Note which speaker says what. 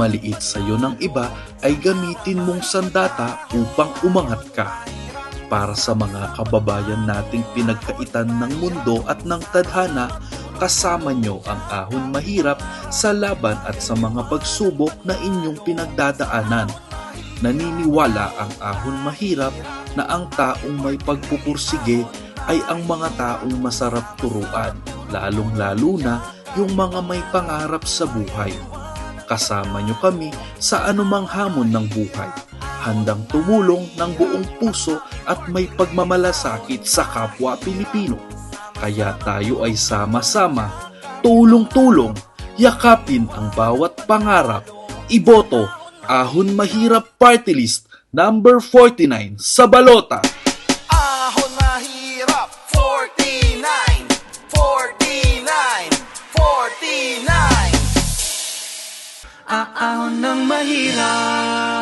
Speaker 1: pagkamaliit sa iyo ng iba ay gamitin mong sandata upang umangat ka. Para sa mga kababayan nating pinagkaitan ng mundo at ng tadhana, kasama nyo ang ahon mahirap sa laban at sa mga pagsubok na inyong pinagdadaanan. Naniniwala ang ahon mahirap na ang taong may pagpupursige ay ang mga taong masarap turuan, lalong-lalo na yung mga may pangarap sa buhay. Kasama nyo kami sa anumang hamon ng buhay, handang tumulong ng buong puso at may pagmamalasakit sa kapwa Pilipino. Kaya tayo ay sama-sama, tulong-tulong, yakapin ang bawat pangarap. Iboto, Ahon Mahirap Party List number 49 sa balota.
Speaker 2: Ahon Mahirap 49, 49, 49.
Speaker 3: Ahon ng mahirap.